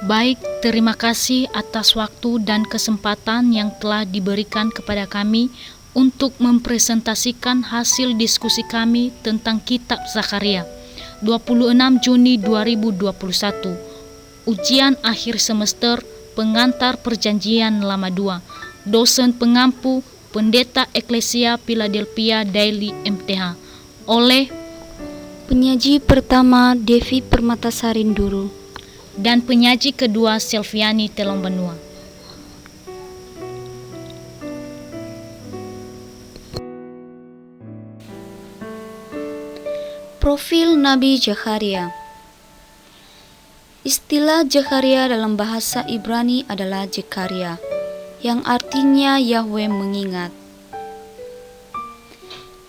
Baik, terima kasih atas waktu dan kesempatan yang telah diberikan kepada kami untuk mempresentasikan hasil diskusi kami tentang Kitab Zakaria. 26 Juni 2021. Ujian akhir semester pengantar perjanjian lama 2. Dosen pengampu Pendeta Eklesia Philadelphia Daily MTH. Oleh penyaji pertama Devi Permatasari Nduru dan penyaji kedua Selviani Telombenua. Profil Nabi Zakaria. Istilah Zakaria dalam bahasa Ibrani adalah Zekaria, yang artinya Yahweh mengingat.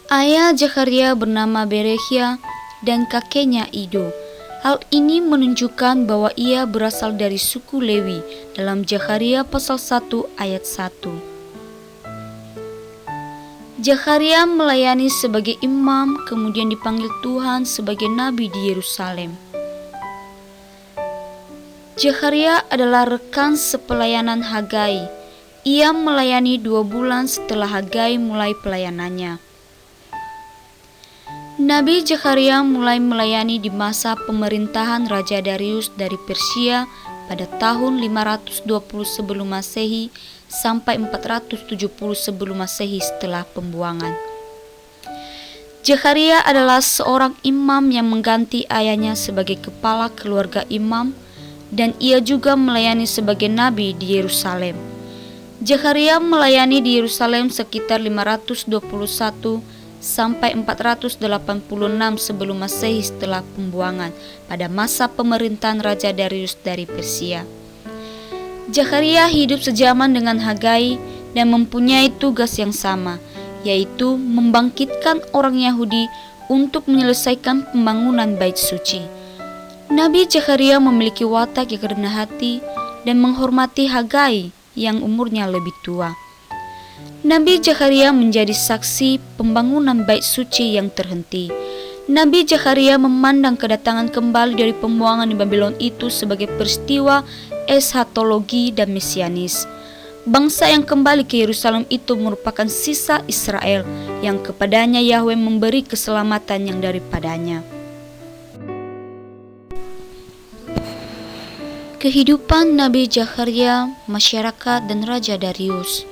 Ayah Zakaria bernama Berechia dan kakeknya Ido. Hal ini menunjukkan bahwa ia berasal dari suku Lewi dalam Zakaria pasal 1 ayat 1. Zakaria melayani sebagai imam, kemudian dipanggil Tuhan sebagai nabi di Yerusalem. Zakaria adalah rekan sepelayanan Hagai. Ia melayani 2 bulan setelah Hagai mulai pelayanannya. Nabi Zakaria mulai melayani di masa pemerintahan Raja Darius dari Persia pada tahun 520 sebelum Masehi sampai 470 sebelum Masehi setelah pembuangan. Zakaria adalah seorang imam yang mengganti ayahnya sebagai kepala keluarga imam, dan ia juga melayani sebagai nabi di Yerusalem. Zakaria melayani di Yerusalem sekitar 521 sampai 486 sebelum Masehi setelah pembuangan pada masa pemerintahan Raja Darius dari Persia. Zakaria hidup sejaman dengan Hagai dan mempunyai tugas yang sama, yaitu membangkitkan orang Yahudi untuk menyelesaikan pembangunan Bait Suci. Nabi Zakaria memiliki watak yang rendah hati dan menghormati Hagai yang umurnya lebih tua. Nabi Zakaria menjadi saksi pembangunan Bait Suci yang terhenti. Nabi Zakaria memandang kedatangan kembali dari pembuangan di Babylon itu sebagai peristiwa eschatologi dan mesianis. Bangsa yang kembali ke Yerusalem itu merupakan sisa Israel yang kepadanya Yahweh memberi keselamatan yang daripadanya. Kehidupan Nabi Zakaria, masyarakat dan Raja Darius.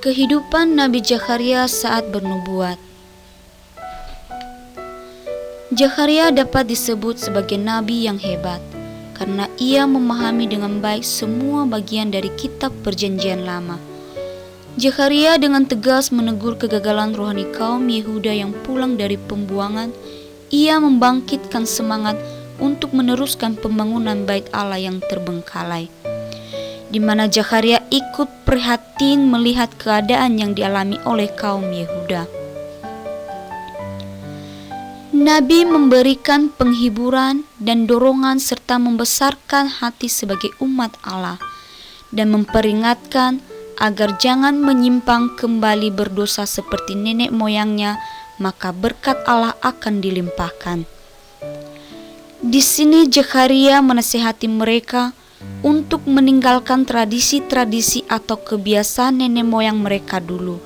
Kehidupan Nabi Zakaria saat bernubuat. Zakaria dapat disebut sebagai nabi yang hebat karena ia memahami dengan baik semua bagian dari kitab Perjanjian Lama. Zakaria dengan tegas menegur kegagalan rohani kaum Yehuda yang pulang dari pembuangan. Ia membangkitkan semangat untuk meneruskan pembangunan Bait Allah yang terbengkalai, di mana Zakaria ikut prihatin melihat keadaan yang dialami oleh kaum Yehuda. Nabi memberikan penghiburan dan dorongan serta membesarkan hati sebagai umat Allah dan memperingatkan agar jangan menyimpang kembali berdosa seperti nenek moyangnya, maka berkat Allah akan dilimpahkan. Di sini Zakaria menasihati mereka untuk meninggalkan tradisi-tradisi atau kebiasaan nenek moyang mereka dulu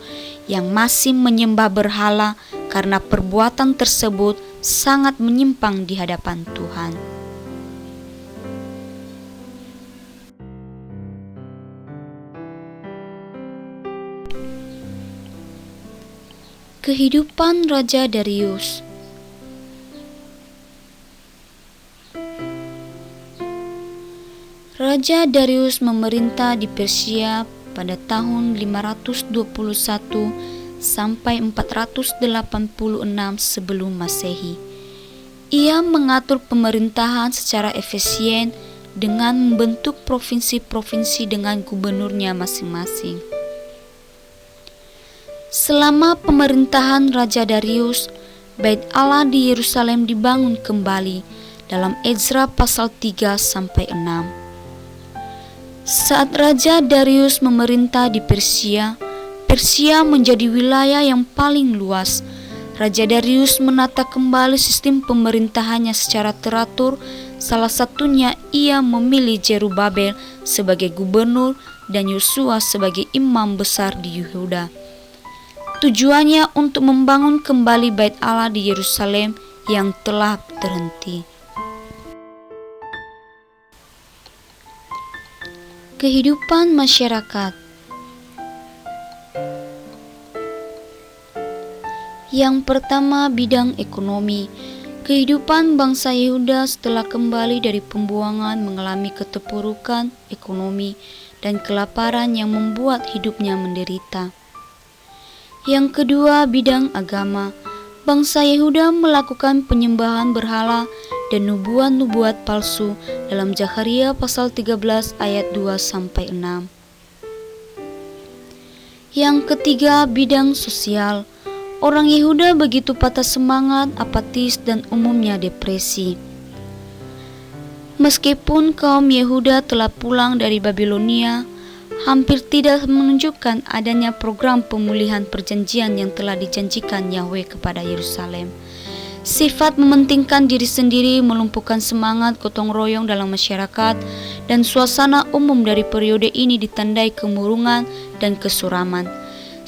yang masih menyembah berhala, karena perbuatan tersebut sangat menyimpang di hadapan Tuhan. Kehidupan Raja Darius. Raja Darius memerintah di Persia pada tahun 521 sampai 486 sebelum Masehi. Ia mengatur pemerintahan secara efisien dengan membentuk provinsi-provinsi dengan gubernurnya masing-masing. Selama pemerintahan Raja Darius, Bait Allah di Yerusalem dibangun kembali dalam Ezra pasal 3 sampai 6. Saat Raja Darius memerintah di Persia, Persia menjadi wilayah yang paling luas. Raja Darius menata kembali sistem pemerintahannya secara teratur. Salah satunya ia memilih Zerubabel sebagai gubernur dan Yosua sebagai imam besar di Yehuda. Tujuannya untuk membangun kembali Bait Allah di Yerusalem yang telah terhenti. Kehidupan masyarakat. Yang pertama, bidang ekonomi. Kehidupan bangsa Yehuda setelah kembali dari pembuangan mengalami keterpurukan ekonomi dan kelaparan yang membuat hidupnya menderita. Yang kedua, bidang agama. Bangsa Yehuda melakukan penyembahan berhala dan nubuat-nubuat palsu dalam Zakharia pasal 13 ayat 2-6. Yang ketiga, bidang sosial. Orang Yehuda begitu patah semangat, apatis, dan umumnya depresi. Meskipun kaum Yehuda telah pulang dari Babilonia, hampir tidak menunjukkan adanya program pemulihan perjanjian yang telah dijanjikan Yahweh kepada Yerusalem. Sifat mementingkan diri sendiri melumpuhkan semangat gotong royong dalam masyarakat, dan suasana umum dari periode ini ditandai kemurungan dan kesuraman.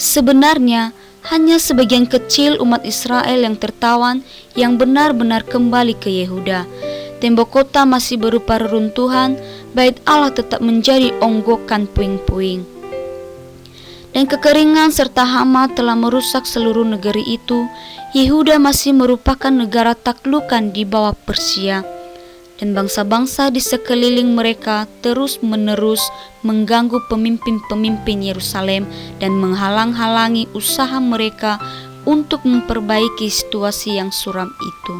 Sebenarnya, hanya sebagian kecil umat Israel yang tertawan yang benar-benar kembali ke Yehuda. Tembok kota masih berupa reruntuhan, Bait Allah tetap menjadi onggokan puing-puing. Dan kekeringan serta hama telah merusak seluruh negeri itu. Yehuda masih merupakan negara taklukan di bawah Persia. Dan bangsa-bangsa di sekeliling mereka terus-menerus mengganggu pemimpin-pemimpin Yerusalem dan menghalang-halangi usaha mereka untuk memperbaiki situasi yang suram itu.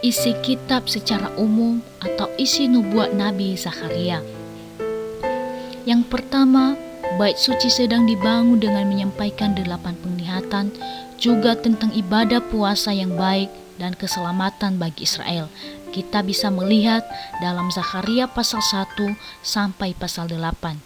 Isi kitab secara umum atau isi nubuat Nabi Zakharia. Yang pertama, bait suci sedang dibangun dengan menyampaikan 8 penglihatan, juga tentang ibadah puasa yang baik dan keselamatan bagi Israel. Kita bisa melihat dalam Zakharia pasal 1 sampai pasal 8.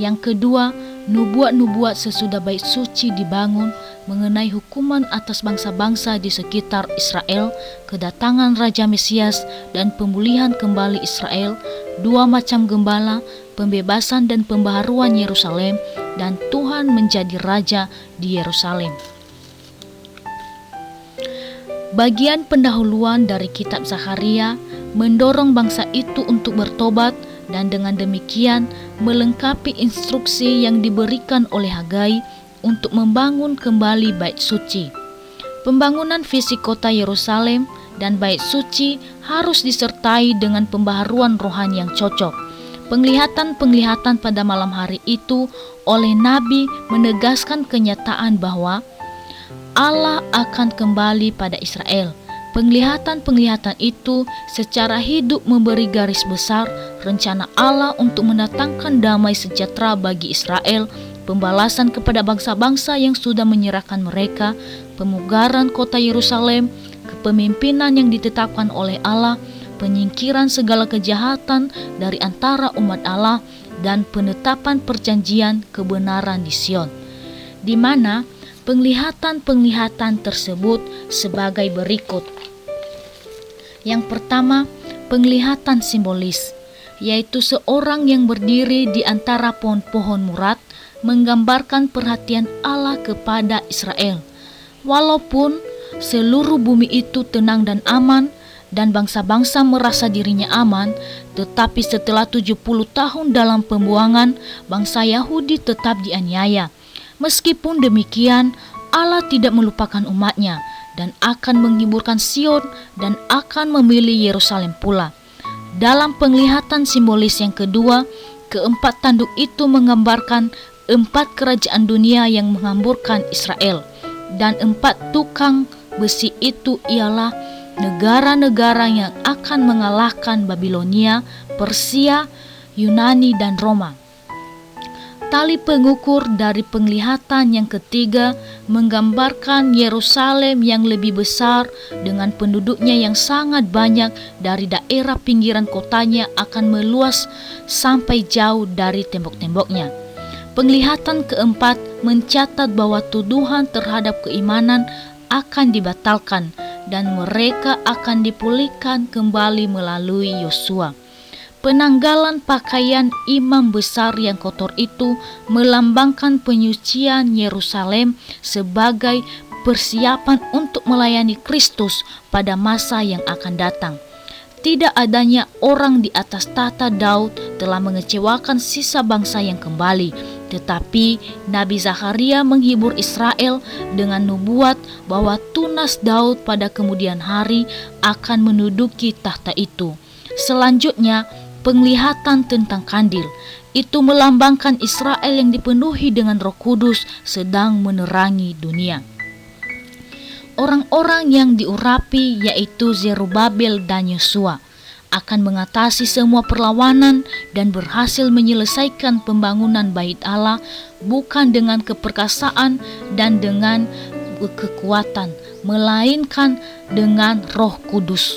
Yang kedua, nubuat-nubuat sesudah bait suci dibangun mengenai hukuman atas bangsa-bangsa di sekitar Israel, kedatangan Raja Mesias dan pemulihan kembali Israel, 2 macam gembala, pembebasan dan pembaharuan Yerusalem, dan Tuhan menjadi Raja di Yerusalem. Bagian pendahuluan dari kitab Zakharia mendorong bangsa itu untuk bertobat dan dengan demikian melengkapi instruksi yang diberikan oleh Hagai untuk membangun kembali bait suci. Pembangunan fisik kota Yerusalem dan bait suci harus disertai dengan pembaharuan rohani yang cocok. Penglihatan-penglihatan pada malam hari itu oleh Nabi menegaskan kenyataan bahwa Allah akan kembali pada Israel. Penglihatan-penglihatan itu secara hidup memberi garis besar rencana Allah untuk mendatangkan damai sejahtera bagi Israel, pembalasan kepada bangsa-bangsa yang sudah menyerahkan mereka, pemugaran kota Yerusalem, kepemimpinan yang ditetapkan oleh Allah, penyingkiran segala kejahatan dari antara umat Allah, dan penetapan perjanjian kebenaran di Sion, di mana penglihatan-penglihatan tersebut sebagai berikut. Yang pertama, penglihatan simbolis, yaitu seorang yang berdiri di antara pohon-pohon murad, menggambarkan perhatian Allah kepada Israel. Walaupun seluruh bumi itu tenang dan aman, dan bangsa-bangsa merasa dirinya aman, tetapi setelah 70 tahun dalam pembuangan, bangsa Yahudi tetap dianiaya. Meskipun demikian, Allah tidak melupakan umatnya dan akan menghiburkan Sion dan akan memilih Yerusalem pula. Dalam penglihatan simbolis yang kedua, keempat tanduk itu menggambarkan 4 kerajaan dunia yang menghamburkan Israel, dan 4 tukang besi itu ialah negara-negara yang akan mengalahkan Babilonia, Persia, Yunani, dan Roma. Tali pengukur dari penglihatan yang ketiga menggambarkan Yerusalem yang lebih besar dengan penduduknya yang sangat banyak dari daerah pinggiran kotanya akan meluas sampai jauh dari tembok-temboknya. Penglihatan keempat mencatat bahwa tuduhan terhadap keimanan akan dibatalkan dan mereka akan dipulihkan kembali melalui Yosua. Penanggalan pakaian imam besar yang kotor itu melambangkan penyucian Yerusalem sebagai persiapan untuk melayani Kristus pada masa yang akan datang. Tidak adanya orang di atas tahta Daud telah mengecewakan sisa bangsa yang kembali, tetapi Nabi Zakharia menghibur Israel dengan nubuat bahwa tunas Daud pada kemudian hari akan menduduki tahta itu. Selanjutnya, penglihatan tentang kandil. Itu melambangkan Israel yang dipenuhi dengan Roh Kudus sedang menerangi dunia. Orang-orang yang diurapi yaitu Zerubabel dan Yosua akan mengatasi semua perlawanan dan berhasil menyelesaikan pembangunan Bait Allah bukan dengan keperkasaan dan dengan kekuatan, melainkan dengan Roh Kudus.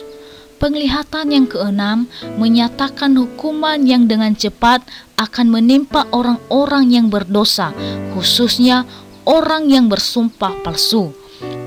Penglihatan yang keenam menyatakan hukuman yang dengan cepat akan menimpa orang-orang yang berdosa, khususnya orang yang bersumpah palsu.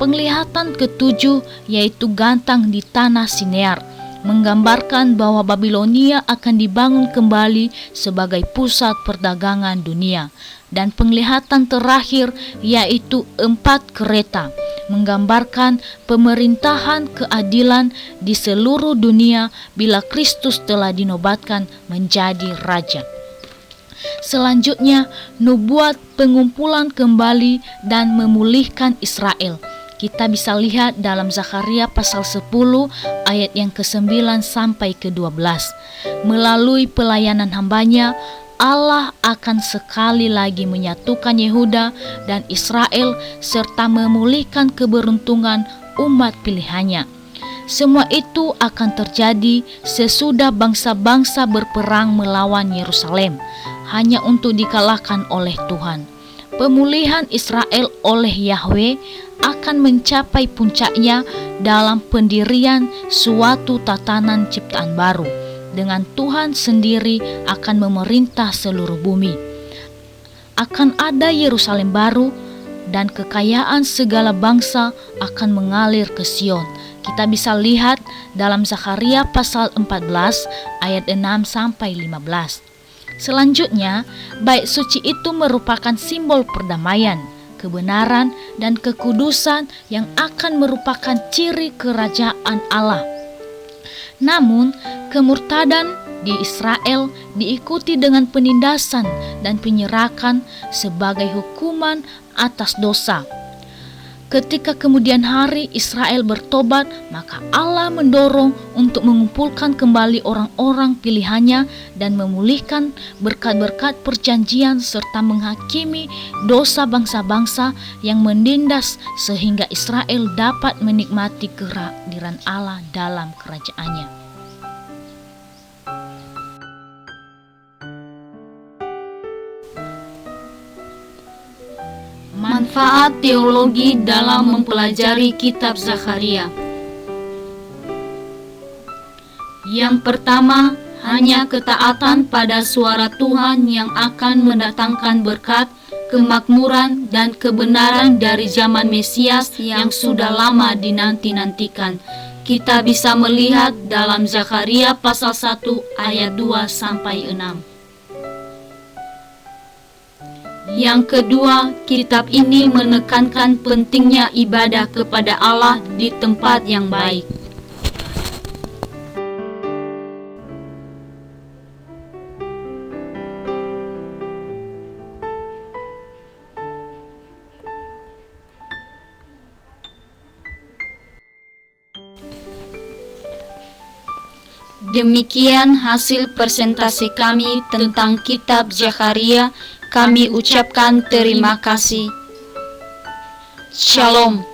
Penglihatan ketujuh yaitu gantang di tanah Sinear, menggambarkan bahwa Babilonia akan dibangun kembali sebagai pusat perdagangan dunia. Dan penglihatan terakhir yaitu 4 kereta, menggambarkan pemerintahan keadilan di seluruh dunia bila Kristus telah dinobatkan menjadi Raja. Selanjutnya, nubuat pengumpulan kembali dan memulihkan Israel. Kita bisa lihat dalam Zakharia pasal 10 ayat yang ke-9 sampai ke-12. Melalui pelayanan hambanya, Allah akan sekali lagi menyatukan Yehuda dan Israel serta memulihkan keberuntungan umat pilihannya. Semua itu akan terjadi sesudah bangsa-bangsa berperang melawan Yerusalem, hanya untuk dikalahkan oleh Tuhan. Pemulihan Israel oleh Yahweh akan mencapai puncaknya dalam pendirian suatu tatanan ciptaan baru, dengan Tuhan sendiri akan memerintah seluruh bumi. Akan ada Yerusalem baru dan kekayaan segala bangsa akan mengalir ke Sion. Kita bisa lihat dalam Zakharia pasal 14 ayat 6 sampai 15. Selanjutnya, bait suci itu merupakan simbol perdamaian, kebenaran, dan kekudusan yang akan merupakan ciri kerajaan Allah. Namun, kemurtadan di Israel diikuti dengan penindasan dan penyerakan sebagai hukuman atas dosa. Ketika kemudian hari Israel bertobat, maka Allah mendorong untuk mengumpulkan kembali orang-orang pilihannya dan memulihkan berkat-berkat perjanjian serta menghakimi dosa bangsa-bangsa yang menindas sehingga Israel dapat menikmati kehadiran Allah dalam kerajaannya. Manfaat teologi dalam mempelajari kitab Zakharia. Yang pertama, hanya ketaatan pada suara Tuhan yang akan mendatangkan berkat, kemakmuran, dan kebenaran dari zaman Mesias yang sudah lama dinanti-nantikan. Kita bisa melihat dalam Zakharia pasal 1 ayat 2 sampai 6. Yang kedua, kitab ini menekankan pentingnya ibadah kepada Allah di tempat yang baik. Demikian hasil presentasi kami tentang kitab Zakharia. Kami ucapkan terima kasih. Shalom.